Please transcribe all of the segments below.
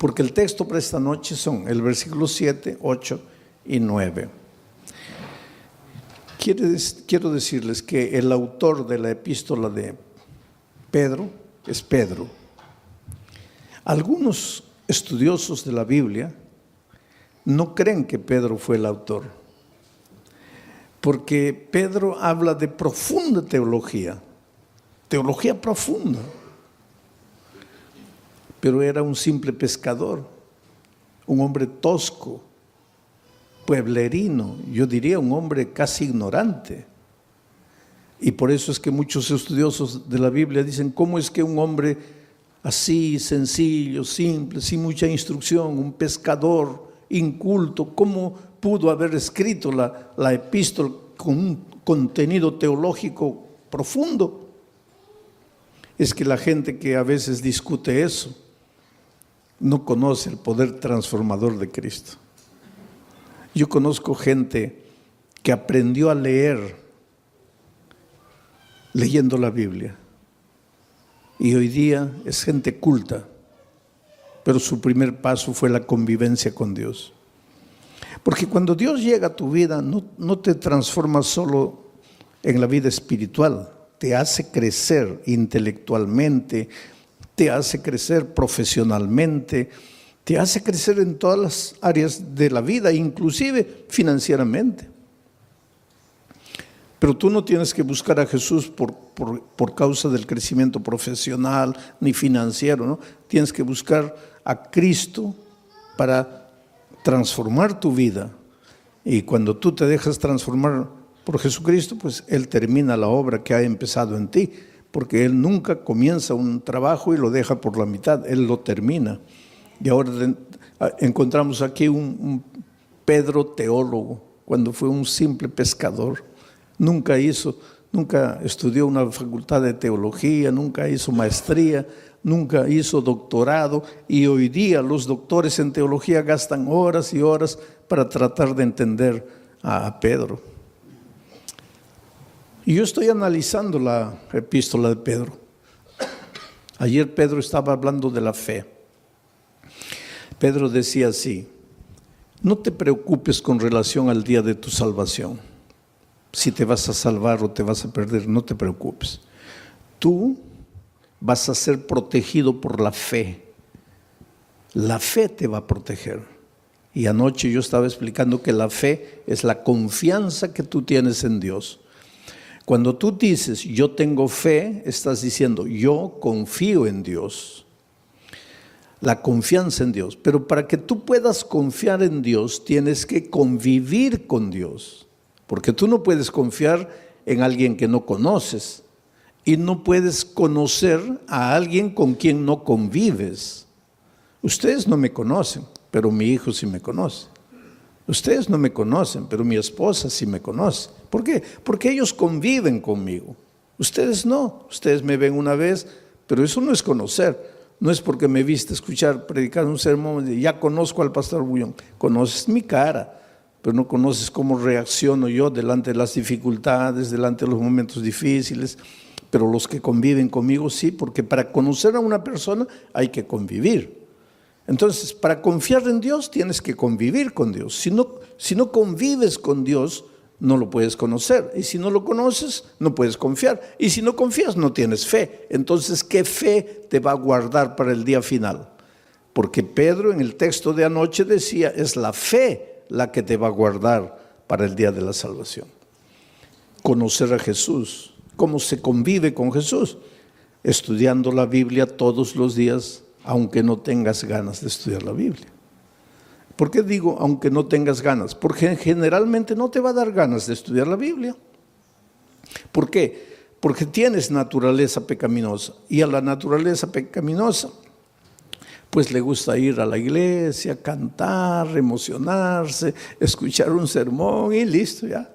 porque el texto para esta noche son el versículo 7, 8 y 9. Quiero decirles que el autor de la epístola de Pedro es Pedro. Algunos estudiosos de la Biblia no creen que Pedro fue el autor, porque Pedro habla de profunda teología profunda, pero era un simple pescador, un hombre tosco, pueblerino, yo diría un hombre casi ignorante. Y por eso es que muchos estudiosos de la Biblia dicen, ¿cómo es que un hombre así, sencillo, simple, sin mucha instrucción, un pescador inculto, cómo pudo haber escrito la epístola con un contenido teológico profundo? Es que la gente que a veces discute eso no conoce el poder transformador de Cristo. Yo conozco gente que aprendió a leer leyendo la Biblia y hoy día es gente culta, pero su primer paso fue la convivencia con Dios. Porque cuando Dios llega a tu vida no te transforma solo en la vida espiritual, te hace crecer intelectualmente, te hace crecer profesionalmente, te hace crecer en todas las áreas de la vida, inclusive financieramente. Pero tú no tienes que buscar a Jesús por causa del crecimiento profesional ni financiero, ¿no? Tienes que buscar a Cristo para transformar tu vida. Y cuando tú te dejas transformar por Jesucristo, pues Él termina la obra que ha empezado en ti, porque Él nunca comienza un trabajo y lo deja por la mitad, Él lo termina. Y ahora encontramos aquí un Pedro teólogo, cuando fue un simple pescador. Nunca estudió una facultad de teología, nunca hizo maestría, nunca hizo doctorado, y hoy día los doctores en teología gastan horas y horas para tratar de entender a Pedro. Y yo estoy analizando la epístola de Pedro. Ayer Pedro estaba hablando de la fe. Pedro decía así: no te preocupes con relación al día de tu salvación. Si te vas a salvar o te vas a perder, no te preocupes. Tú vas a ser protegido por la fe. La fe te va a proteger. Y anoche yo estaba explicando que la fe es la confianza que tú tienes en Dios. Cuando tú dices, yo tengo fe, estás diciendo, yo confío en Dios. La confianza en Dios. Pero para que tú puedas confiar en Dios, tienes que convivir con Dios. Porque tú no puedes confiar en alguien que no conoces. Y no puedes conocer a alguien con quien no convives. Ustedes no me conocen, pero mi hijo sí me conoce. Ustedes no me conocen, pero mi esposa sí me conoce. ¿Por qué? Porque ellos conviven conmigo. Ustedes no. Ustedes me ven una vez, pero eso no es conocer. No es porque me viste escuchar, predicar un sermón, y ya conozco al pastor Bullón. Conoces mi cara, pero no conoces cómo reacciono yo delante de las dificultades, delante de los momentos difíciles. Pero los que conviven conmigo sí, porque para conocer a una persona hay que convivir. Entonces, para confiar en Dios tienes que convivir con Dios. Si no convives con Dios, no lo puedes conocer. Y si no lo conoces, no puedes confiar. Y si no confías, no tienes fe. Entonces, ¿qué fe te va a guardar para el día final? Porque Pedro en el texto de anoche decía, es la fe la que te va a guardar para el día de la salvación. Conocer a Jesús. ¿Cómo se convive con Jesús? Estudiando la Biblia todos los días, aunque no tengas ganas de estudiar la Biblia. ¿Por qué digo aunque no tengas ganas? Porque generalmente no te va a dar ganas de estudiar la Biblia. ¿Por qué? Porque tienes naturaleza pecaminosa, y a la naturaleza pecaminosa pues le gusta ir a la iglesia, cantar, emocionarse, escuchar un sermón y listo ya.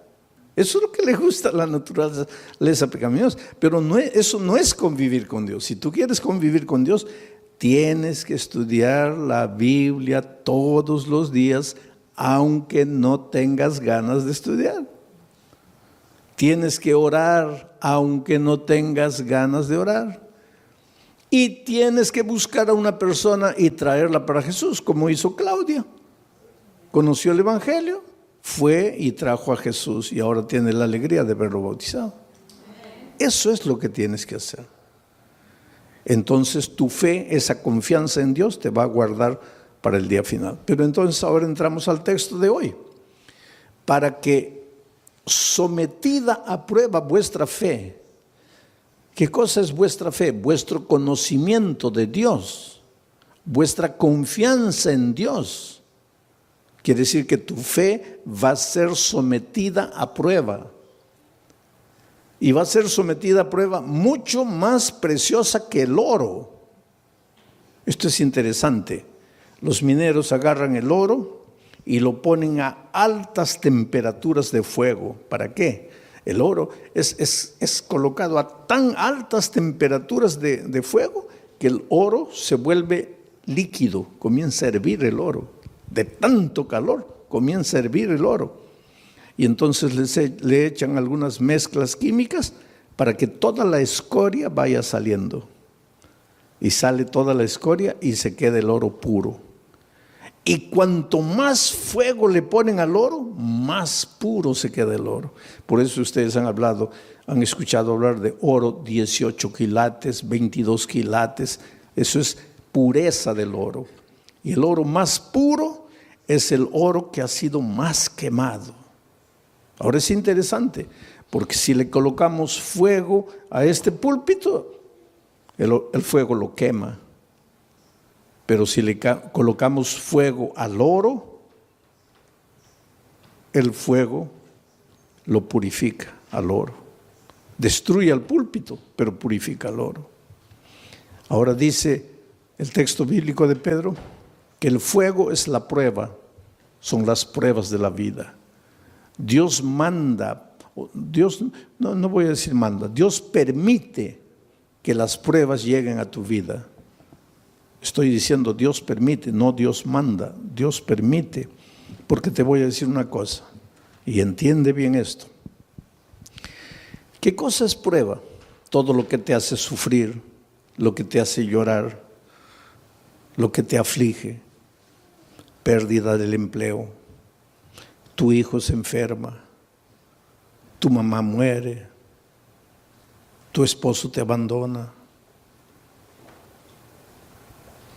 Eso es lo que le gusta a la naturaleza pecaminosa, pero eso no es convivir con Dios. Si tú quieres convivir con Dios, tienes que estudiar la Biblia todos los días, aunque no tengas ganas de estudiar. Tienes que orar, aunque no tengas ganas de orar. Y tienes que buscar a una persona y traerla para Jesús, como hizo Claudia. Conoció el Evangelio, fue y trajo a Jesús y ahora tiene la alegría de verlo bautizado. Eso es lo que tienes que hacer. Entonces tu fe, esa confianza en Dios te va a guardar para el día final. Pero entonces ahora entramos al texto de hoy. Para que sometida a prueba vuestra fe. ¿Qué cosa es vuestra fe? Vuestro conocimiento de Dios, vuestra confianza en Dios. Quiere decir que tu fe va a ser sometida a prueba. Y va a ser sometida a prueba mucho más preciosa que el oro. Esto es interesante. Los mineros agarran el oro y lo ponen a altas temperaturas de fuego. ¿Para qué? El oro es colocado a tan altas temperaturas de fuego que el oro se vuelve líquido, comienza a hervir el oro. De tanto calor comienza a hervir el oro. Y entonces le echan algunas mezclas químicas para que toda la escoria vaya saliendo. Y sale toda la escoria y se queda el oro puro. Y cuanto más fuego le ponen al oro, más puro se queda el oro. Por eso ustedes han escuchado hablar de oro 18 quilates, 22 quilates. Eso es pureza del oro. Y el oro más puro es el oro que ha sido más quemado. Ahora es interesante, porque si le colocamos fuego a este púlpito, el fuego lo quema. Pero si le colocamos fuego al oro, el fuego lo purifica al oro. Destruye al púlpito, pero purifica al oro. Ahora dice el texto bíblico de Pedro que el fuego es la prueba, son las pruebas de la vida. Dios manda, no voy a decir manda, Dios permite que las pruebas lleguen a tu vida. Estoy diciendo Dios permite, no Dios manda, Dios permite. Porque te voy a decir una cosa, y entiende bien esto. ¿Qué cosa es prueba? Todo lo que te hace sufrir, lo que te hace llorar, lo que te aflige, pérdida del empleo, tu hijo se enferma, tu mamá muere, tu esposo te abandona.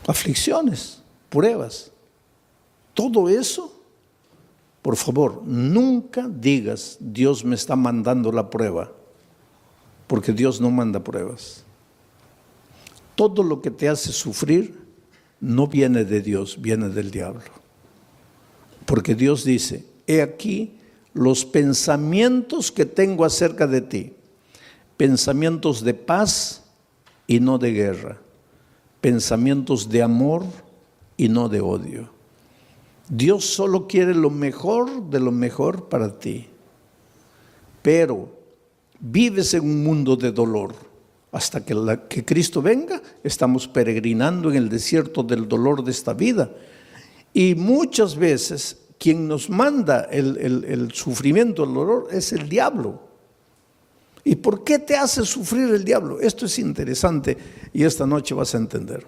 Aflicciones, pruebas, todo eso, por favor, nunca digas Dios me está mandando la prueba, porque Dios no manda pruebas. Todo lo que te hace sufrir no viene de Dios, viene del diablo. Porque Dios dice, he aquí los pensamientos que tengo acerca de ti, pensamientos de paz y no de guerra, pensamientos de amor y no de odio. Dios solo quiere lo mejor de lo mejor para ti, pero vives en un mundo de dolor. Hasta que Cristo venga, estamos peregrinando en el desierto del dolor de esta vida. Y muchas veces quien nos manda el sufrimiento, el dolor, es el diablo. ¿Y por qué te hace sufrir el diablo? Esto es interesante y esta noche vas a entender.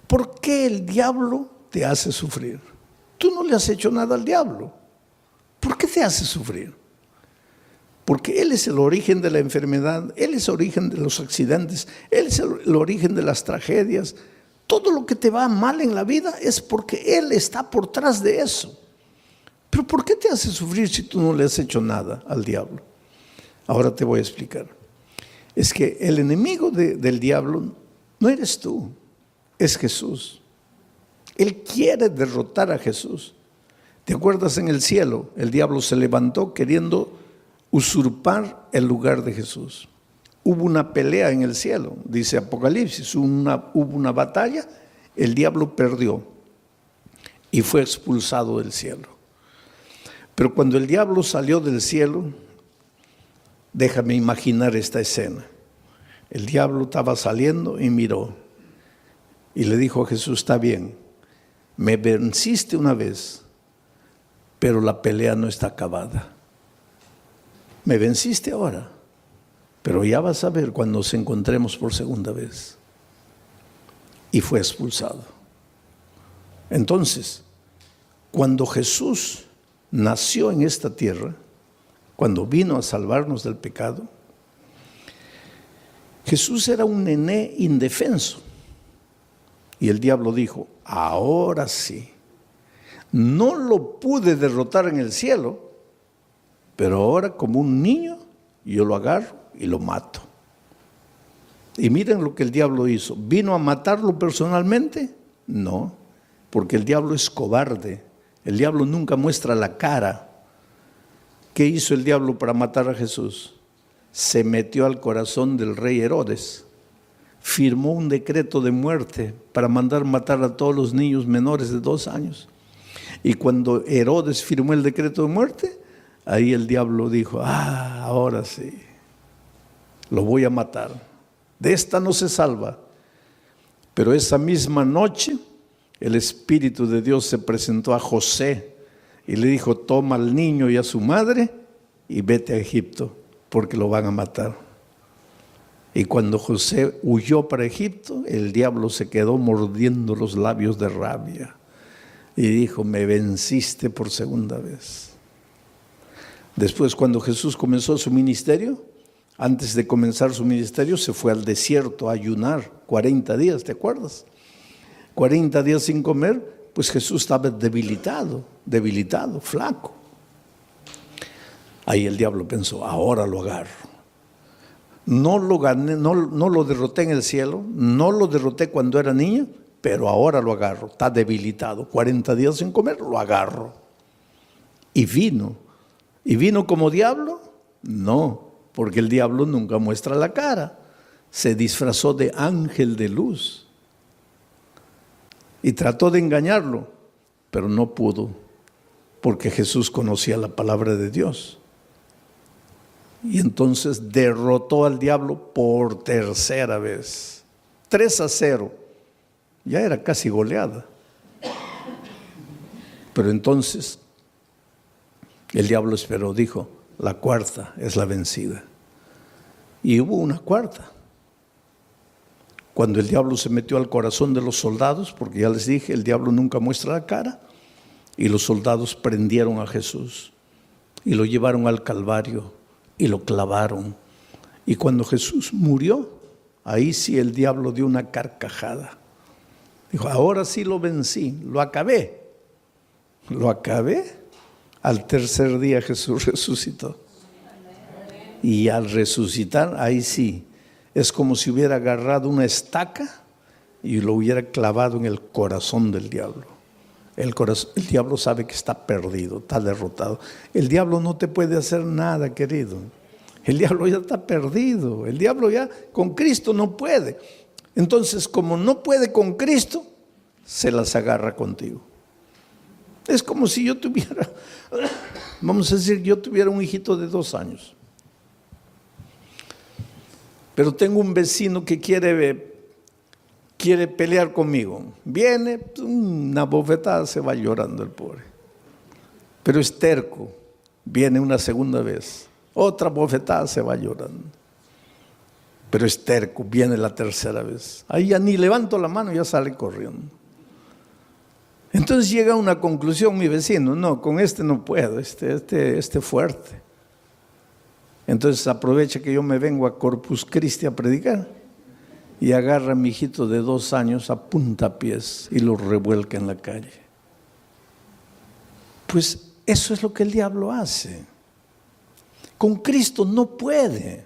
¿Por qué el diablo te hace sufrir? Tú no le has hecho nada al diablo. ¿Por qué te hace sufrir? Porque Él es el origen de la enfermedad, Él es el origen de los accidentes, Él es el origen de las tragedias. Todo lo que te va mal en la vida es porque Él está por detrás de eso. Pero ¿por qué te hace sufrir si tú no le has hecho nada al diablo? Ahora te voy a explicar. Es que el enemigo del diablo no eres tú, es Jesús. Él quiere derrotar a Jesús. ¿Te acuerdas en el cielo? El diablo se levantó queriendo usurpar el lugar de Jesús. Hubo una pelea en el cielo, dice Apocalipsis, hubo una batalla, el diablo perdió y fue expulsado del cielo. Pero cuando el diablo salió del cielo, déjame imaginar esta escena. El diablo estaba saliendo y miró y le dijo a Jesús, está bien, me venciste una vez, pero la pelea no está acabada. Me venciste ahora, pero ya vas a ver cuando nos encontremos por segunda vez. y fue expulsado. Entonces, cuando Jesús nació en esta tierra, cuando vino a salvarnos del pecado, Jesús era un nené indefenso. Y el diablo dijo, ahora sí, no lo pude derrotar en el cielo, pero ahora como un niño yo lo agarro y lo mato. Y miren lo que el diablo hizo. ¿Vino a matarlo personalmente? No, porque el diablo es cobarde. El diablo nunca muestra la cara. ¿Qué hizo el diablo para matar a Jesús? Se metió al corazón del rey Herodes. Firmó un decreto de muerte para mandar matar a todos los niños menores de 2 años. Y cuando Herodes firmó el decreto de muerte, ahí el diablo dijo, ahora sí, lo voy a matar. De esta no se salva. Pero esa misma noche, el Espíritu de Dios se presentó a José y le dijo, toma al niño y a su madre y vete a Egipto, porque lo van a matar. Y cuando José huyó para Egipto, el diablo se quedó mordiendo los labios de rabia y dijo, me venciste por segunda vez. Después, cuando Jesús comenzó su ministerio, antes de comenzar su ministerio, se fue al desierto a ayunar 40 días, ¿te acuerdas? 40 días sin comer, pues Jesús estaba debilitado, flaco. Ahí el diablo pensó, ahora lo agarro. No lo gané, no lo derroté en el cielo, no lo derroté cuando era niño, pero ahora lo agarro. Está debilitado, 40 días sin comer, lo agarro. Y vino. ¿Y vino como diablo? No, porque el diablo nunca muestra la cara. Se disfrazó de ángel de luz. Y trató de engañarlo, pero no pudo, porque Jesús conocía la palabra de Dios. Y entonces derrotó al diablo por tercera vez. 3-0. Ya era casi goleada. Pero entonces el diablo esperó, dijo, la cuarta es la vencida. Y hubo una cuarta. Cuando el diablo se metió al corazón de los soldados, porque ya les dije, el diablo nunca muestra la cara, y los soldados prendieron a Jesús y lo llevaron al Calvario y lo clavaron. Y cuando Jesús murió, ahí sí el diablo dio una carcajada. Dijo, ahora sí lo vencí, lo acabé. Lo acabé. Al tercer día Jesús resucitó. Y al resucitar, ahí sí, es como si hubiera agarrado una estaca y lo hubiera clavado en el corazón del diablo. El diablo sabe que está perdido, está derrotado. El diablo no te puede hacer nada, querido. El diablo ya está perdido. El diablo ya con Cristo no puede. Entonces, como no puede con Cristo, se las agarra contigo. Es como si yo tuviera, vamos a decir, yo tuviera un hijito de 2 años. Pero tengo un vecino que quiere pelear conmigo. Viene, una bofetada, se va llorando el pobre. Pero es terco. Viene una segunda vez. Otra bofetada, se va llorando. Pero es terco, viene la tercera vez. Ahí ya ni levanto la mano, ya sale corriendo. Entonces llega a una conclusión mi vecino, no, con este no puedo, este fuerte. Entonces aprovecha que yo me vengo a Corpus Christi a predicar y agarra a mi hijito de 2 años a puntapiés y lo revuelca en la calle. Pues eso es lo que el diablo hace. Con Cristo no puede.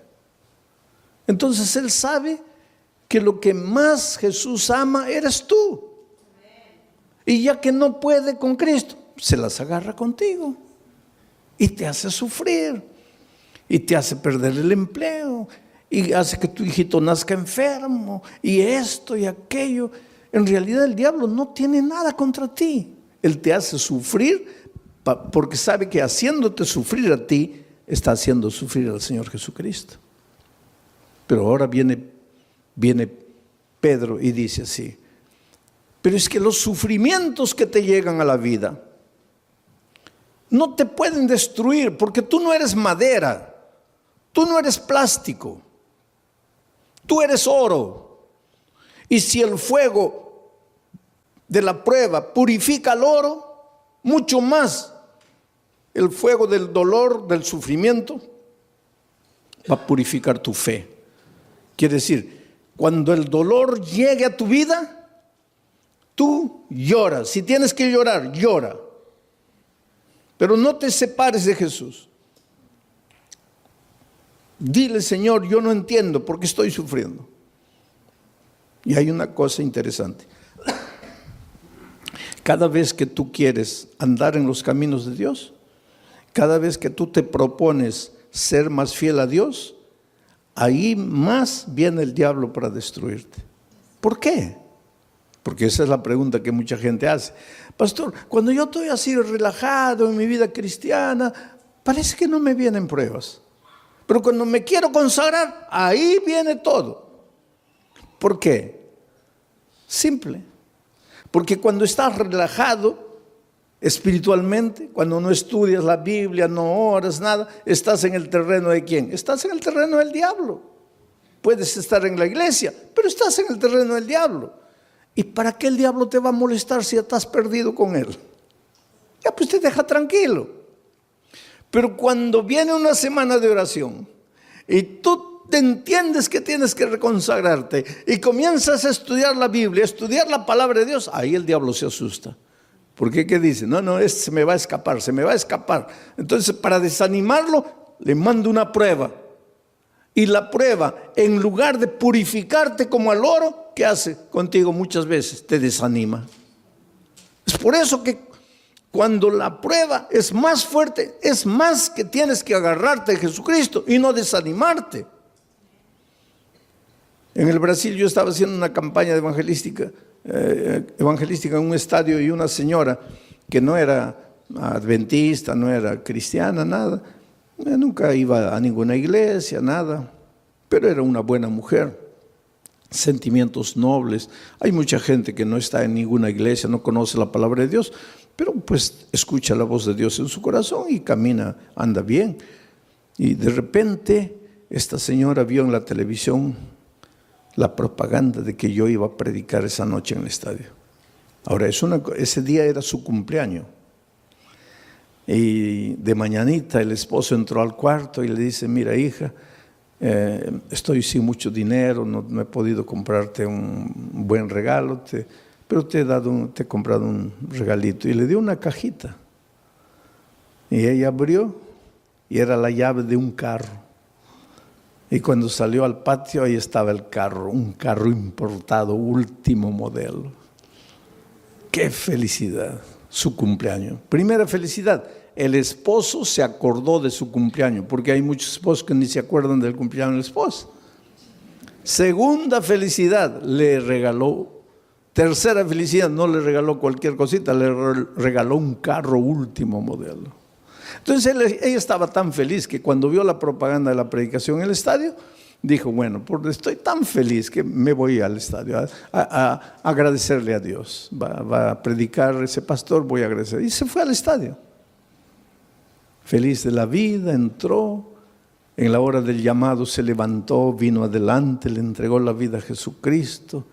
Entonces él sabe que lo que más Jesús ama eres tú. Y ya que no puede con Cristo, se las agarra contigo y te hace sufrir y te hace perder el empleo y hace que tu hijito nazca enfermo y esto y aquello. En realidad el diablo no tiene nada contra ti. Él te hace sufrir porque sabe que haciéndote sufrir a ti, está haciendo sufrir al Señor Jesucristo. Pero ahora viene Pedro y dice así, pero es que los sufrimientos que te llegan a la vida no te pueden destruir porque tú no eres madera, tú no eres plástico, tú eres oro. Y si el fuego de la prueba purifica el oro, mucho más el fuego del dolor, del sufrimiento, va a purificar tu fe. Quiere decir, cuando el dolor llegue a tu vida, tú lloras. Si tienes que llorar, llora. Pero no te separes de Jesús. Dile, Señor, yo no entiendo por qué estoy sufriendo. Y hay una cosa interesante. Cada vez que tú quieres andar en los caminos de Dios, cada vez que tú te propones ser más fiel a Dios, ahí más viene el diablo para destruirte. ¿Por qué? Porque esa es la pregunta que mucha gente hace. Pastor, cuando yo estoy así relajado en mi vida cristiana, parece que no me vienen pruebas. Pero cuando me quiero consagrar, ahí viene todo. ¿Por qué? Simple. Porque cuando estás relajado espiritualmente, cuando no estudias la Biblia, no oras, nada, estás en el terreno de ¿quién? Estás en el terreno del diablo. Puedes estar en la iglesia, pero estás en el terreno del diablo. ¿Y para qué el diablo te va a molestar si ya estás perdido con él? Ya pues te deja tranquilo. Pero cuando viene una semana de oración y tú te entiendes que tienes que reconsagrarte y comienzas a estudiar la Biblia, a estudiar la palabra de Dios, ahí el diablo se asusta. ¿Por qué? ¿Qué dice? No, este se me va a escapar, se me va a escapar. Entonces, para desanimarlo, le mando una prueba. Y la prueba, en lugar de purificarte como al oro, ¿qué hace contigo muchas veces? Te desanima. Es por eso que cuando la prueba es más fuerte, es más que tienes que agarrarte de Jesucristo y no desanimarte. En el Brasil yo estaba haciendo una campaña evangelística en un estadio, y una señora que no era adventista, no era cristiana, nada, nunca iba a ninguna iglesia, nada, pero era una buena mujer, sentimientos nobles. Hay mucha gente que no está en ninguna iglesia, no conoce la palabra de Dios, pero pues escucha la voz de Dios en su corazón y camina, anda bien. Y de repente esta señora vio en la televisión la propaganda de que yo iba a predicar esa noche en el estadio. Ahora, ese día era su cumpleaños. Y de mañanita el esposo entró al cuarto y le dice, mira hija, estoy sin mucho dinero, no he podido comprarte un buen regalo, pero te he comprado un regalito. Y le dio una cajita. Y ella abrió y era la llave de un carro. Y cuando salió al patio, ahí estaba el carro, un carro importado, último modelo. ¡Qué felicidad! Su cumpleaños. Primera felicidad, el esposo se acordó de su cumpleaños, porque hay muchos esposos que ni se acuerdan del cumpleaños de la esposa. Segunda felicidad, le regaló. Tercera felicidad, no le regaló cualquier cosita, le regaló un carro último modelo. Entonces ella estaba tan feliz que cuando vio la propaganda de la predicación en el estadio, dijo, bueno, estoy tan feliz que me voy al estadio a agradecerle a Dios. Va a predicar ese pastor, voy a agradecer. Y se fue al estadio. Feliz de la vida, entró. En la hora del llamado se levantó, vino adelante, le entregó la vida a Jesucristo.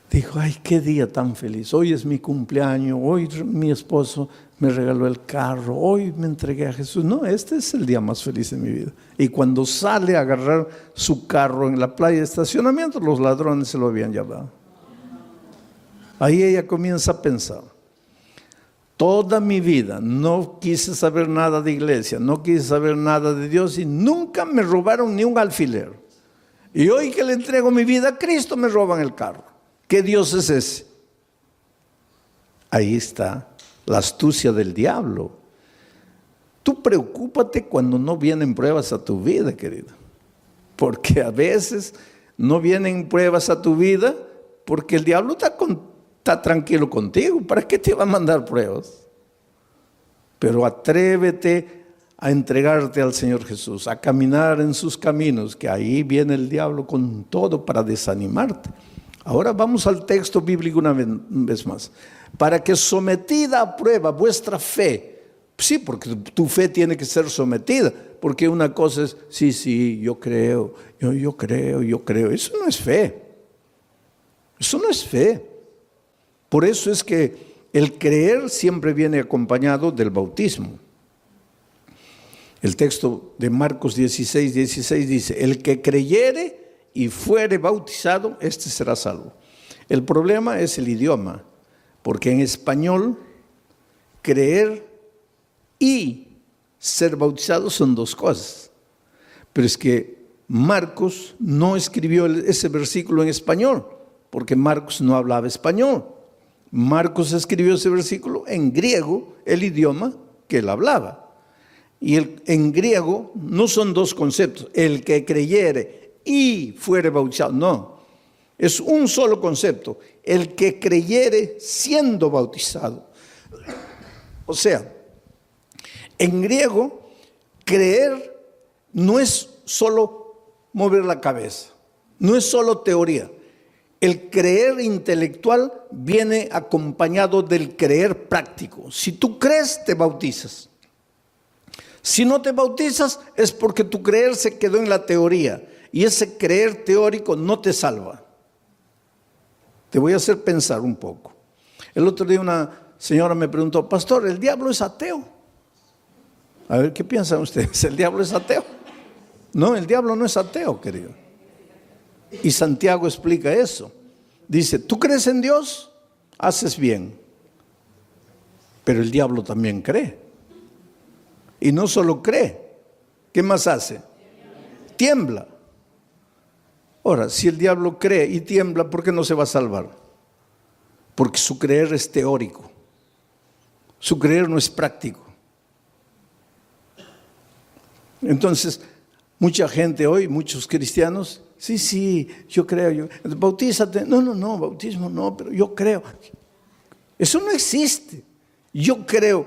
Dijo, ay, qué día tan feliz. Hoy es mi cumpleaños, hoy mi esposo me regaló el carro, hoy me entregué a Jesús. No, este es el día más feliz de mi vida. Y cuando sale a agarrar su carro en la playa de estacionamiento, los ladrones se lo habían llevado. Ahí ella comienza a pensar, toda mi vida no quise saber nada de iglesia, no quise saber nada de Dios y nunca me robaron ni un alfiler. Y hoy que le entrego mi vida a Cristo me roban el carro. ¿Qué Dios es ese? Ahí está la astucia del diablo. Tú preocúpate cuando no vienen pruebas a tu vida, querido. Porque a veces no vienen pruebas a tu vida porque el diablo está tranquilo contigo. ¿Para qué te va a mandar pruebas? Pero atrévete a entregarte al Señor Jesús, a caminar en sus caminos, que ahí viene el diablo con todo para desanimarte. Ahora vamos al texto bíblico una vez más. Para que sometida a prueba vuestra fe, sí, porque tu fe tiene que ser sometida, porque una cosa es, sí, yo creo, yo creo. Eso no es fe. Eso no es fe. Por eso es que el creer siempre viene acompañado del bautismo. El texto de Marcos 16 dice: el que creyere y fuere bautizado, este será salvo. El problema es el idioma, porque en español creer y ser bautizado son dos cosas. Pero es que Marcos no escribió ese versículo en español, porque Marcos no hablaba español. Marcos escribió ese versículo en griego, el idioma que él hablaba. Y en griego no son dos conceptos, el que creyere y fuere bautizado, no. Es un solo concepto, el que creyere siendo bautizado. O sea, en griego, creer no es solo mover la cabeza, no es solo teoría. El creer intelectual viene acompañado del creer práctico. Si tú crees, te bautizas. Si no te bautizas, es porque tu creer se quedó en la teoría. Y ese creer teórico no te salva. Te voy a hacer pensar un poco. El otro día una señora me preguntó: pastor, ¿el diablo es ateo? A ver, ¿qué piensan ustedes? ¿El diablo es ateo? No, el diablo no es ateo, querido. Y Santiago explica eso. Dice: tú crees en Dios, haces bien. Pero el diablo también cree. Y no solo cree, ¿qué más hace? Tiembla. Ahora, si el diablo cree y tiembla, ¿por qué no se va a salvar? Porque su creer es teórico. Su creer no es práctico. Entonces, mucha gente hoy, muchos cristianos, sí, yo creo, bautízate. No, bautismo no, pero yo creo. Eso no existe. Yo creo,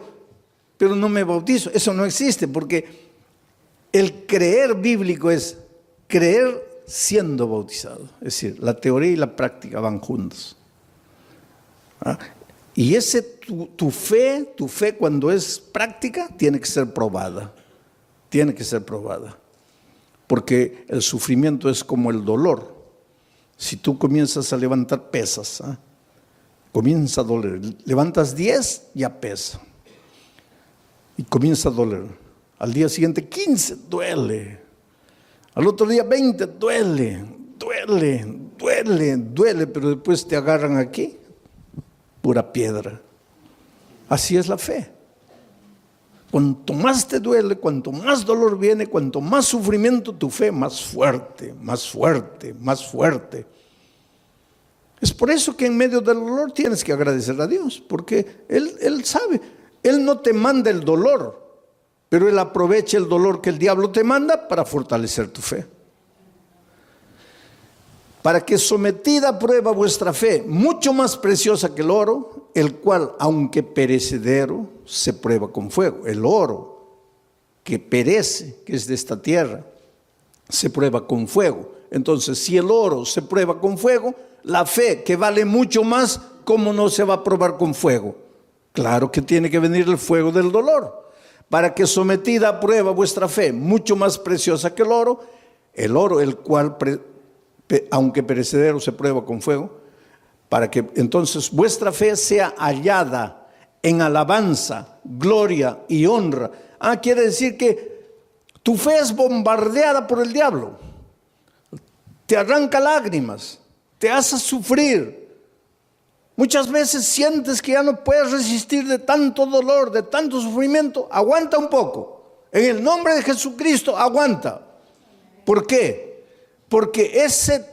pero no me bautizo. Eso no existe, porque el creer bíblico es creer siendo bautizado. Es decir, la teoría y la práctica van juntos. Y tu fe cuando es práctica, tiene que ser probada. Tiene que ser probada. Porque el sufrimiento es como el dolor. Si tú comienzas a levantar pesas, comienza a doler. Levantas 10, ya pesa. Y comienza a doler. Al día siguiente 15, duele. Al otro día 20, duele, pero después te agarran aquí, pura piedra. Así es la fe. Cuanto más te duele, cuanto más dolor viene, cuanto más sufrimiento, tu fe más fuerte, más fuerte, más fuerte. Es por eso que en medio del dolor tienes que agradecer a Dios, porque Él sabe, Él no te manda el dolor, pero Él aprovecha el dolor que el diablo te manda para fortalecer tu fe. Para que sometida a prueba vuestra fe, mucho más preciosa que el oro, el cual, aunque perecedero, se prueba con fuego. El oro que perece, que es de esta tierra, se prueba con fuego. Entonces, si el oro se prueba con fuego, la fe, que vale mucho más, ¿cómo no se va a probar con fuego? Claro que tiene que venir el fuego del dolor. Para que sometida a prueba vuestra fe, mucho más preciosa que el oro el cual, aunque perecedero, se prueba con fuego, para que entonces vuestra fe sea hallada en alabanza, gloria y honra. Quiere decir que tu fe es bombardeada por el diablo. Te arranca lágrimas, te hace sufrir. Muchas veces sientes que ya no puedes resistir de tanto dolor, de tanto sufrimiento. Aguanta un poco. En el nombre de Jesucristo, aguanta. ¿Por qué? Porque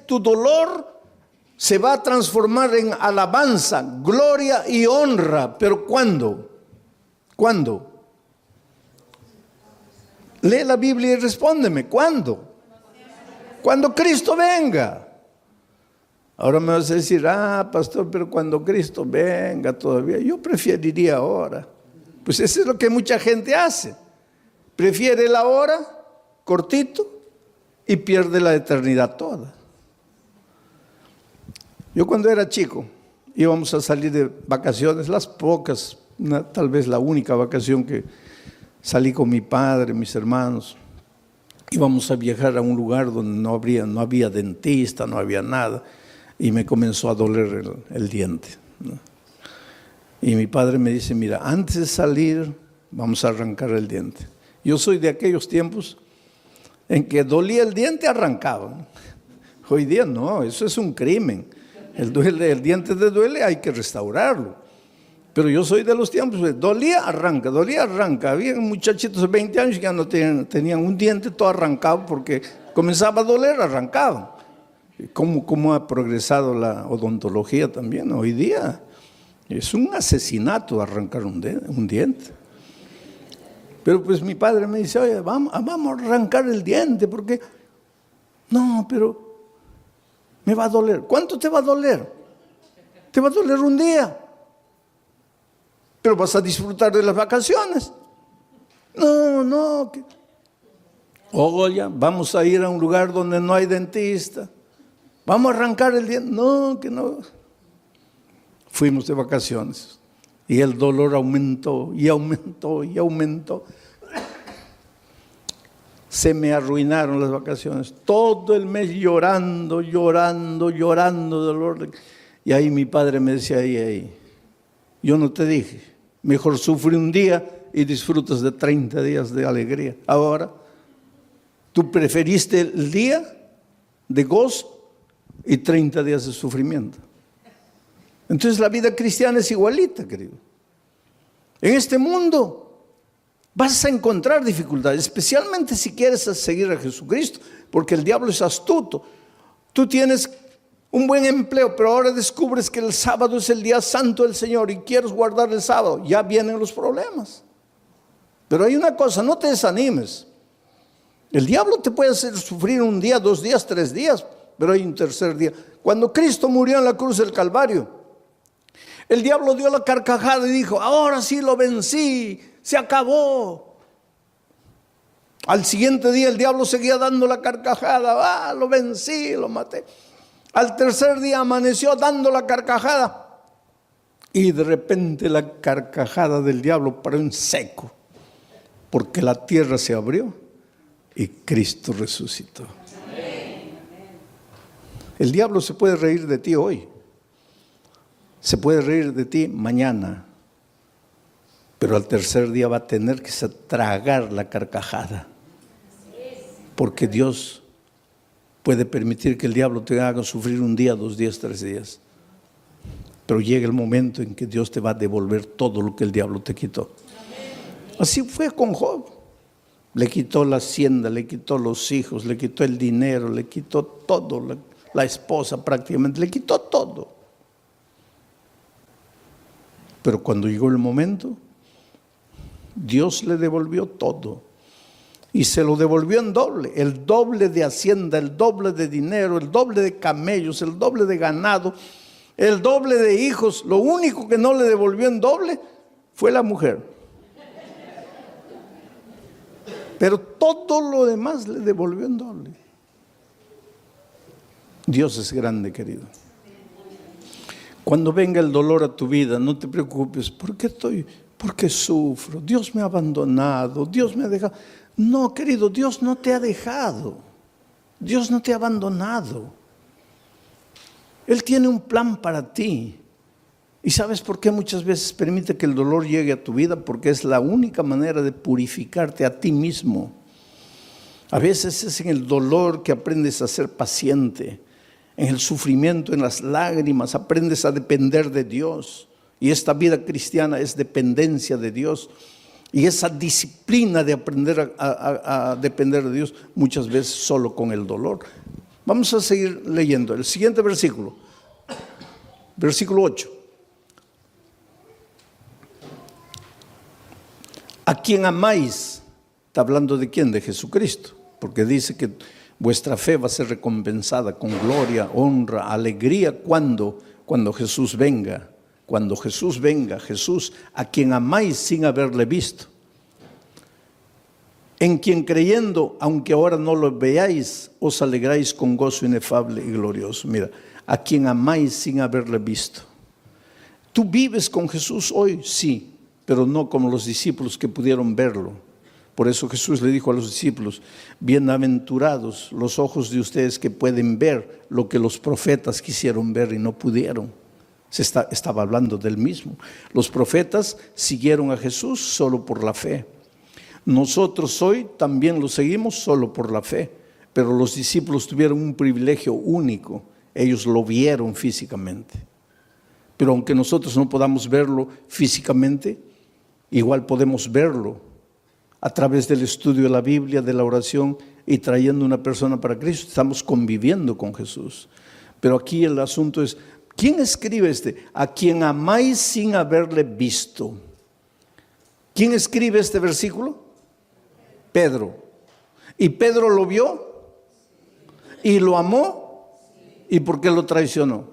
tu dolor se va a transformar en alabanza, gloria y honra. ¿Pero cuándo? ¿Cuándo? Lee la Biblia y respóndeme. ¿Cuándo? Cuando Cristo venga. Ahora me vas a decir: pastor, pero cuando Cristo venga todavía. Yo preferiría ahora. Pues eso es lo que mucha gente hace. Prefiere la hora, cortito, y pierde la eternidad toda. Yo cuando era chico, íbamos a salir de vacaciones, las pocas, tal vez la única vacación que salí con mi padre, mis hermanos. Íbamos a viajar a un lugar donde no había dentista, no había nada. y me comenzó a doler el diente, ¿no? Y mi padre me dice, mira, antes de salir vamos a arrancar el diente. Yo soy de aquellos tiempos en que dolía el diente, arrancaba. Hoy día no, eso es un crimen. El diente te duele, hay que restaurarlo. Pero yo soy de los tiempos, dolía, arranca, dolía, arranca. Había muchachitos de 20 años que ya no tenían un diente todo arrancado porque comenzaba a doler, arrancaban. ¿Cómo ha progresado la odontología también? Hoy día es un asesinato arrancar un diente. Pero pues mi padre me dice, oye, vamos a arrancar el diente porque... No, pero me va a doler. ¿Cuánto te va a doler? Te va a doler un día. Pero vas a disfrutar de las vacaciones. No. Oye, vamos a ir a un lugar donde no hay dentista. Vamos a arrancar el diente. No, que no. Fuimos de vacaciones. Y el dolor aumentó y aumentó y aumentó. Se me arruinaron las vacaciones. Todo el mes llorando dolor. Y ahí mi padre me decía, ahí. Yo no te dije, mejor sufre un día y disfrutas de 30 días de alegría. Ahora, tú preferiste el día de gozo y 30 días de sufrimiento. Entonces la vida cristiana es igualita, querido. En este mundo vas a encontrar dificultades, especialmente si quieres seguir a Jesucristo, porque el diablo es astuto. Tú tienes un buen empleo, pero ahora descubres que el sábado es el día santo del Señor y quieres guardar el sábado. Ya vienen los problemas. Pero hay una cosa, no te desanimes. El diablo te puede hacer sufrir un día, 2 días, 3 días, pero hay un tercer día. Cuando Cristo murió en la cruz del Calvario, el diablo dio la carcajada y dijo, ahora sí lo vencí, se acabó. Al siguiente día el diablo seguía dando la carcajada, lo vencí, lo maté. Al tercer día amaneció dando la carcajada y de repente la carcajada del diablo paró en seco, porque la tierra se abrió y Cristo resucitó. El diablo se puede reír de ti hoy, se puede reír de ti mañana, pero al tercer día va a tener que tragar la carcajada, porque Dios puede permitir que el diablo te haga sufrir un día, 2 días, 3 días, pero llega el momento en que Dios te va a devolver todo lo que el diablo te quitó. Así fue con Job. Le quitó la hacienda, le quitó los hijos, le quitó el dinero, le quitó todo, la esposa prácticamente, le quitó todo. Pero cuando llegó el momento, Dios le devolvió todo. Y se lo devolvió en doble. El doble de hacienda, el doble de dinero, el doble de camellos, el doble de ganado, el doble de hijos. Lo único que no le devolvió en doble fue la mujer. Pero todo lo demás le devolvió en doble. Dios es grande, querido. Cuando venga el dolor a tu vida, no te preocupes. ¿Por qué sufro? Dios me ha abandonado, Dios me ha dejado. No, querido, Dios no te ha dejado. Dios no te ha abandonado. Él tiene un plan para ti. ¿Y sabes por qué muchas veces permite que el dolor llegue a tu vida? Porque es la única manera de purificarte a ti mismo. A veces es en el dolor que aprendes a ser paciente. En el sufrimiento, en las lágrimas, aprendes a depender de Dios. Y esta vida cristiana es dependencia de Dios. Y esa disciplina de aprender a depender de Dios, muchas veces solo con el dolor. Vamos a seguir leyendo. El siguiente versículo. Versículo 8. ¿A quién amáis? Está hablando de quién, de Jesucristo, porque dice que vuestra fe va a ser recompensada con gloria, honra, alegría cuando Jesús venga. Cuando Jesús venga, Jesús a quien amáis sin haberle visto, en quien creyendo, aunque ahora no lo veáis, os alegráis con gozo inefable y glorioso. Mira, a quien amáis sin haberle visto. ¿Tú vives con Jesús hoy? Sí, pero no como los discípulos que pudieron verlo. Por eso Jesús le dijo a los discípulos: bienaventurados los ojos de ustedes que pueden ver lo que los profetas quisieron ver y no pudieron. Estaba hablando del mismo. Los profetas siguieron a Jesús solo por la fe. Nosotros hoy también lo seguimos solo por la fe, pero los discípulos tuvieron un privilegio único. Ellos lo vieron físicamente. Pero aunque nosotros no podamos verlo físicamente, igual podemos verlo a través del estudio de la Biblia, de la oración y trayendo una persona para Cristo. Estamos conviviendo con Jesús. Pero aquí el asunto es, ¿quién escribe a quien amáis sin haberle visto? ¿Quién escribe este versículo? Pedro. ¿Y Pedro lo vio? ¿Y lo amó? ¿Y por qué lo traicionó?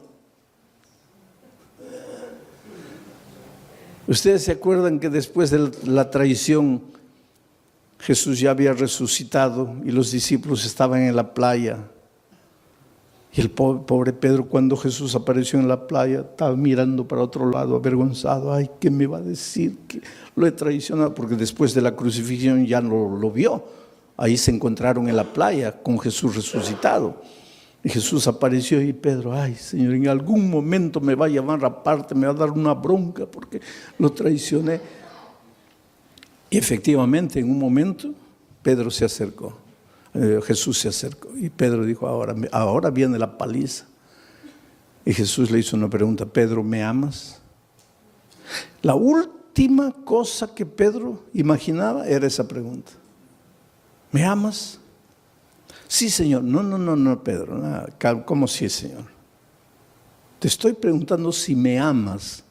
Ustedes se acuerdan que después de la traición, Jesús ya había resucitado y los discípulos estaban en la playa. Y el pobre Pedro, cuando Jesús apareció en la playa, estaba mirando para otro lado, avergonzado. Ay, ¿qué me va a decir? Que lo he traicionado, porque después de la crucifixión ya no lo vio. Ahí se encontraron en la playa con Jesús resucitado. Y Jesús apareció y Pedro: ay, Señor, en algún momento me va a llamar aparte, me va a dar una bronca porque lo traicioné. Y efectivamente, en un momento, Pedro se acercó. Jesús se acercó y Pedro dijo: ahora viene la paliza. Y Jesús le hizo una pregunta: Pedro, ¿me amas? La última cosa que Pedro imaginaba era esa pregunta: ¿me amas? Sí, Señor. No, Pedro. ¿Cómo sí, Señor? Te estoy preguntando si me amas.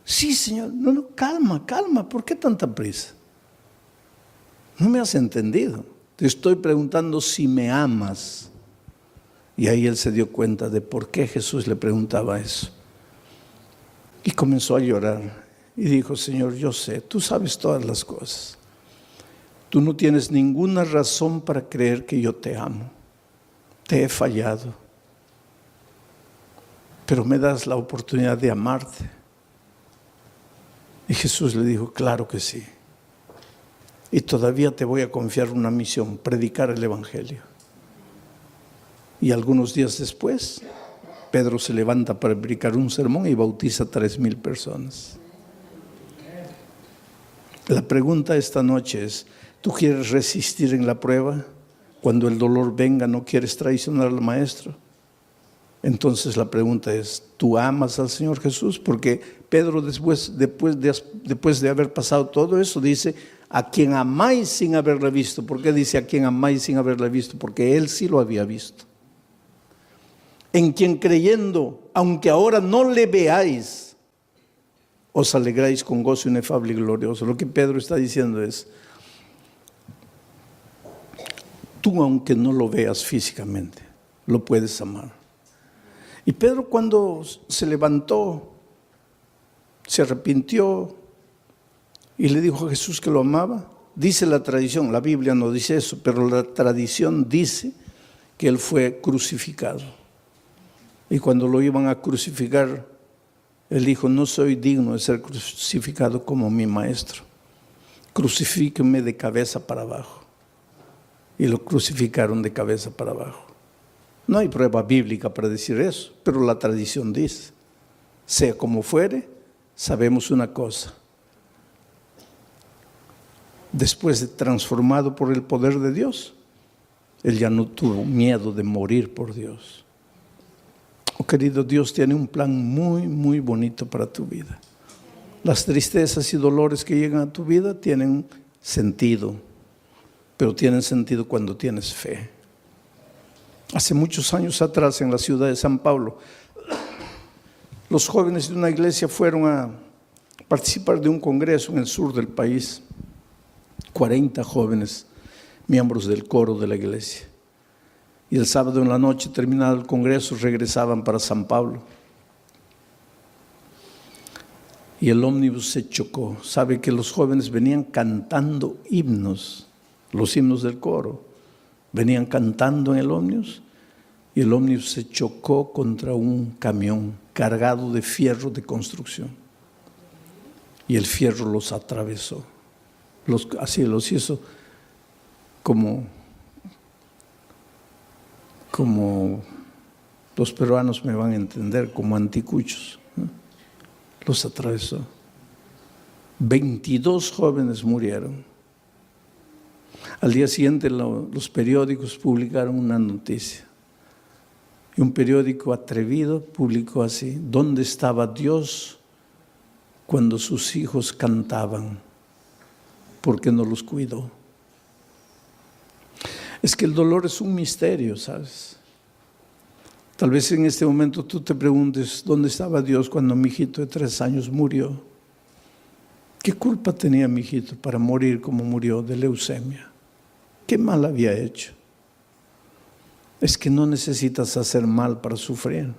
Sí, Señor. No, calma. ¿Por qué tanta prisa? No me has entendido. Te estoy preguntando si me amas. Y ahí él se dio cuenta de por qué Jesús le preguntaba eso. Y comenzó a llorar. Y dijo: Señor, yo sé, tú sabes todas las cosas. Tú no tienes ninguna razón para creer que yo te amo. Te he fallado. Pero me das la oportunidad de amarte. Y Jesús le dijo: claro que sí. Y todavía te voy a confiar una misión: predicar el Evangelio. Y algunos días después, Pedro se levanta para predicar un sermón y bautiza a 3,000 personas. La pregunta esta noche es: ¿tú quieres resistir en la prueba? Cuando el dolor venga, ¿no quieres traicionar al Maestro? Entonces la pregunta es: ¿tú amas al Señor Jesús? Porque Pedro después de haber pasado todo eso dice: a quien amáis sin haberle visto. ¿Por qué dice a quien amáis sin haberle visto? Porque él sí lo había visto. En quien creyendo, aunque ahora no le veáis, os alegráis con gozo inefable y glorioso. Lo que Pedro está diciendo es: tú, aunque no lo veas físicamente, lo puedes amar. Y Pedro, cuando se levantó, se arrepintió y le dijo a Jesús que lo amaba. Dice la tradición, la Biblia no dice eso, pero la tradición dice que él fue crucificado. Y cuando lo iban a crucificar, él dijo: no soy digno de ser crucificado como mi Maestro. Crucifíqueme de cabeza para abajo. Y lo crucificaron de cabeza para abajo. No hay prueba bíblica para decir eso, pero la tradición dice. Sea como fuere, sabemos una cosa: después de transformado por el poder de Dios, él ya no tuvo miedo de morir por Dios. Oh, querido, Dios tiene un plan muy, muy bonito para tu vida. Las tristezas y dolores que llegan a tu vida tienen sentido, pero tienen sentido cuando tienes fe. Hace muchos años atrás, en la ciudad de San Pablo, los jóvenes de una iglesia fueron a participar de un congreso en el sur del país. 40 jóvenes, miembros del coro de la iglesia. Y el sábado en la noche, terminado el congreso, regresaban para San Pablo. Y el ómnibus se chocó. Sabe que los jóvenes venían cantando himnos, los himnos del coro. Venían cantando en el ómnibus y el ómnibus se chocó contra un camión cargado de fierro de construcción. Y el fierro los atravesó. así los hizo como los peruanos me van a entender, como anticuchos, ¿no? Los atravesó. 22 jóvenes murieron. Al día siguiente los periódicos publicaron una noticia. Y un periódico atrevido publicó así: ¿dónde estaba Dios cuando sus hijos cantaban? ¿Por qué no los cuidó? Es que el dolor es un misterio, ¿sabes? Tal vez en este momento tú te preguntes: ¿dónde estaba Dios cuando mi hijito de 3 años murió? ¿Qué culpa tenía mi hijito para morir como murió, de leucemia? ¿Qué mal había hecho? Es que no necesitas hacer mal para sufrir.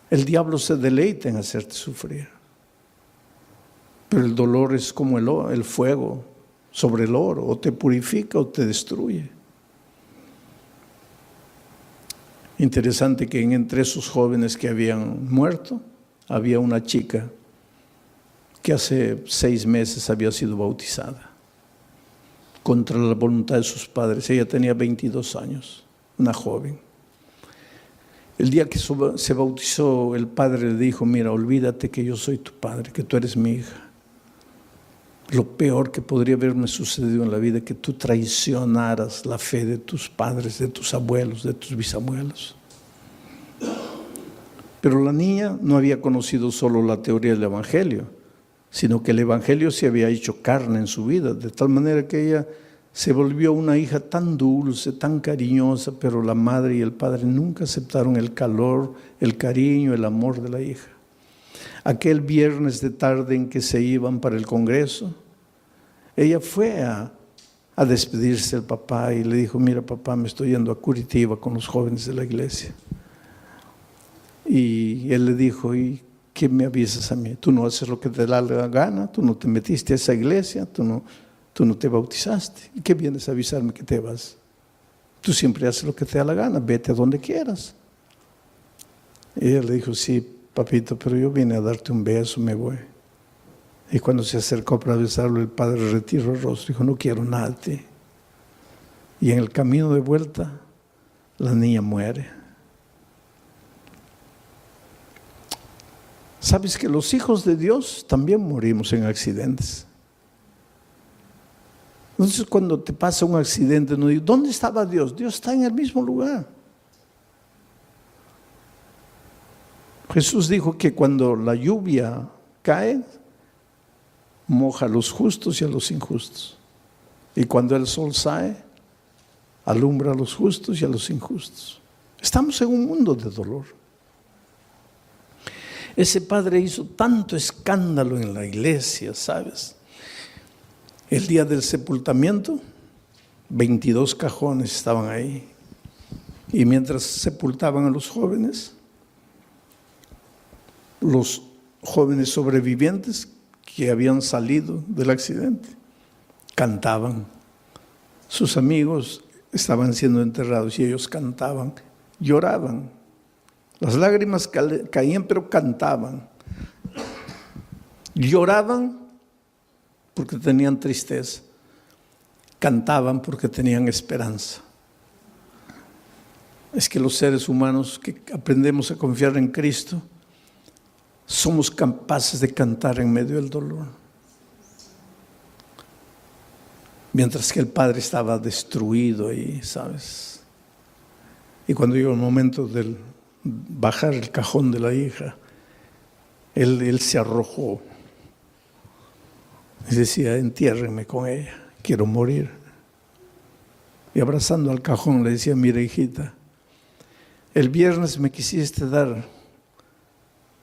El diablo se deleita en hacerte sufrir. Pero el dolor es como el fuego sobre el oro: o te purifica o te destruye. Interesante que entre esos jóvenes que habían muerto, había una chica que hace 6 meses había sido bautizada contra la voluntad de sus padres. Ella tenía 22 años, una joven. El día que se bautizó, el padre le dijo: mira, olvídate que yo soy tu padre, que tú eres mi hija. Lo peor que podría haberme sucedido en la vida es que tú traicionaras la fe de tus padres, de tus abuelos, de tus bisabuelos. Pero la niña no había conocido solo la teoría del Evangelio, sino que el Evangelio se había hecho carne en su vida, de tal manera que ella se volvió una hija tan dulce, tan cariñosa, pero la madre y el padre nunca aceptaron el calor, el cariño, el amor de la hija. Aquel viernes de tarde en que se iban para el congreso, ella fue a despedirse del papá y le dijo: mira, papá, me estoy yendo a Curitiba con los jóvenes de la iglesia. Y él le dijo: ¿y qué me avisas a mí? Tú no haces lo que te da la gana, tú no te metiste a esa iglesia, tú no te bautizaste. ¿Y qué vienes a avisarme que te vas? Tú siempre haces lo que te da la gana, vete a donde quieras. Y ella le dijo: sí, papito, pero yo vine a darte un beso, me voy. Y cuando se acercó para besarlo, el padre retiró el rostro y dijo: no quiero nada de ti. Y en el camino de vuelta, la niña muere. ¿Sabes que los hijos de Dios también morimos en accidentes? Entonces, cuando te pasa un accidente, no digo: ¿dónde estaba Dios? Dios está en el mismo lugar. Jesús dijo que cuando la lluvia cae, moja a los justos y a los injustos. Y cuando el sol sale, alumbra a los justos y a los injustos. Estamos en un mundo de dolor. Ese padre hizo tanto escándalo en la iglesia, ¿sabes? El día del sepultamiento, 22 cajones estaban ahí. Y mientras sepultaban a los jóvenes sobrevivientes que habían salido del accidente cantaban. Sus amigos estaban siendo enterrados y ellos cantaban, lloraban. Las lágrimas caían, pero cantaban. Lloraban porque tenían tristeza. Cantaban porque tenían esperanza. Es que los seres humanos que aprendemos a confiar en Cristo, somos capaces de cantar en medio del dolor. Mientras que el padre estaba destruido ahí, ¿sabes? Y cuando llegó el momento del bajar el cajón de la hija, él se arrojó y decía: entiérrenme con ella, quiero morir. Y abrazando al cajón le decía: mira, hijita, el viernes me quisiste dar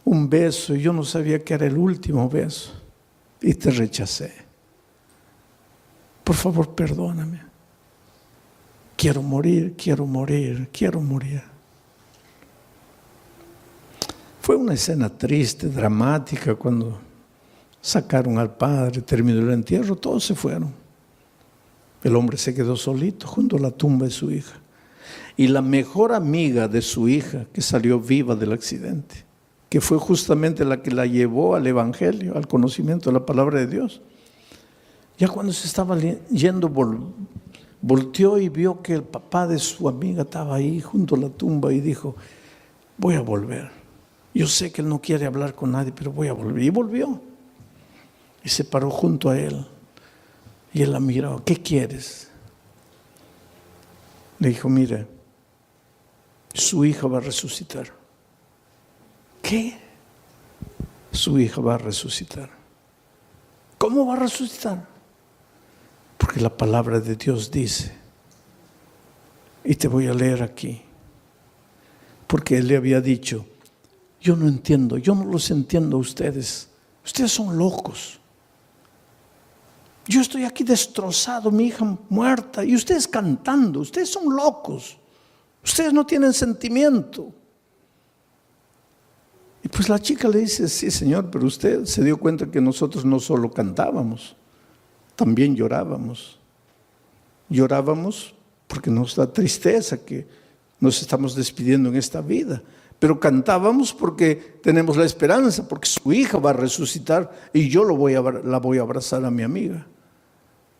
un beso y yo no sabía que era el último beso y te rechacé. Por favor, perdóname. Quiero morir, quiero morir, quiero morir. Fue una escena triste, dramática, cuando sacaron al padre, terminó el entierro, todos se fueron. El hombre se quedó solito junto a la tumba de su hija. Y la mejor amiga de su hija, que salió viva del accidente, que fue justamente la que la llevó al Evangelio, al conocimiento de la palabra de Dios, Ya cuando se estaba yendo, volteó y vio que el papá de su amiga estaba ahí junto a la tumba y dijo: voy a volver. Yo sé que él no quiere hablar con nadie, pero voy a volver. Y volvió. Y se paró junto a él. Y él la miró: ¿qué quieres? Le dijo: mire, su hija va a resucitar. ¿Qué? Su hija va a resucitar. ¿Cómo va a resucitar? Porque la palabra de Dios dice, y te voy a leer aquí, porque él le había dicho: yo no entiendo, yo no los entiendo a ustedes. Ustedes son locos. Yo estoy aquí destrozado, mi hija muerta, y ustedes cantando. Ustedes son locos. Ustedes no tienen sentimiento. Y pues la chica le dice: sí, señor, pero usted se dio cuenta que nosotros no solo cantábamos, también llorábamos. Llorábamos porque nos da tristeza que nos estamos despidiendo en esta vida. Pero cantábamos porque tenemos la esperanza, porque su hija va a resucitar y yo la voy a abrazar a mi amiga.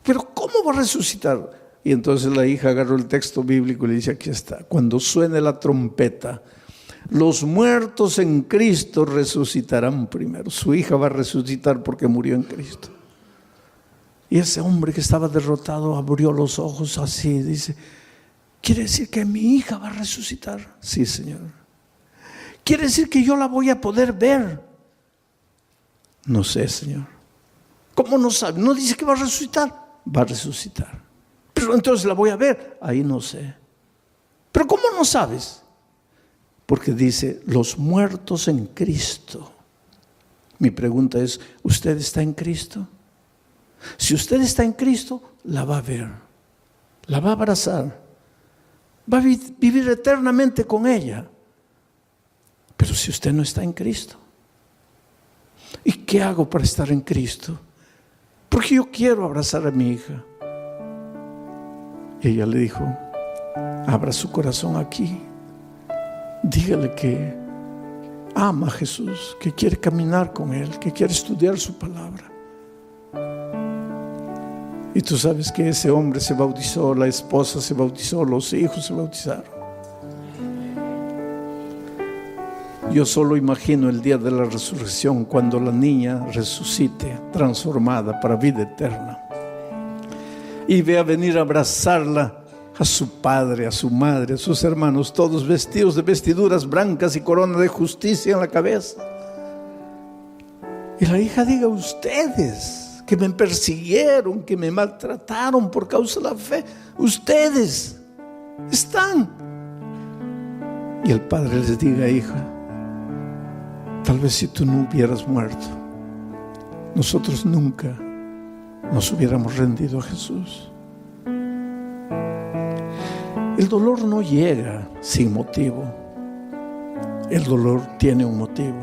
Pero ¿cómo va a resucitar? Y entonces la hija agarró el texto bíblico y le dice: aquí está, cuando suene la trompeta, los muertos en Cristo resucitarán primero. Su hija va a resucitar porque murió en Cristo. Y ese hombre que estaba derrotado abrió los ojos así, dice: ¿quiere decir que mi hija va a resucitar? Sí, Señor. ¿Quiere decir que yo la voy a poder ver? No sé, Señor. ¿Cómo no sabe? ¿No dice que va a resucitar? Va a resucitar. Pero entonces la voy a ver. Ahí no sé. ¿Pero cómo no sabes? Porque dice: los muertos en Cristo. Mi pregunta es: ¿usted está en Cristo? Si usted está en Cristo, la va a ver, la va a abrazar, va a vivir eternamente con ella. Pero si usted no está en Cristo, ¿y qué hago para estar en Cristo? Porque yo quiero abrazar a mi hija. Y ella le dijo: abra su corazón aquí, dígale que ama a Jesús, que quiere caminar con Él, que quiere estudiar su palabra. Y tú sabes que ese hombre se bautizó, la esposa se bautizó, los hijos se bautizaron. Yo solo imagino el día de la resurrección, cuando la niña resucite, transformada para vida eterna, y vea venir a abrazarla a su padre, a su madre, a sus hermanos, todos vestidos de vestiduras blancas y corona de justicia en la cabeza. Y la hija diga: ustedes que me persiguieron, que me maltrataron por causa de la fe, ustedes están. Y el padre les diga: hija, tal vez si tú no hubieras muerto, nosotros nunca nos hubiéramos rendido a Jesús. El dolor no llega sin motivo. El dolor tiene un motivo.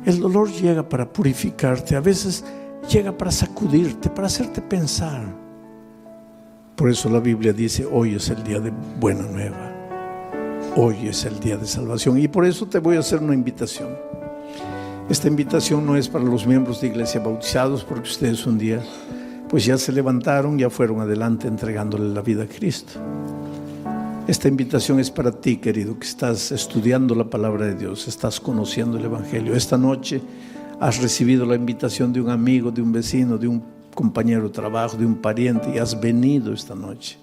El dolor llega para purificarte, a veces llega para sacudirte, para hacerte pensar. Por eso la Biblia dice: hoy es el día de buena nueva, hoy es el día de salvación. Y por eso te voy a hacer una invitación. Esta invitación no es para los miembros de iglesia bautizados, porque ustedes un día pues ya se levantaron, ya fueron adelante entregándole la vida a Cristo. Esta invitación es para ti, querido, que estás estudiando la palabra de Dios, estás conociendo el Evangelio. Esta noche has recibido la invitación de un amigo, de un vecino, de un compañero de trabajo, de un pariente, y has venido esta noche.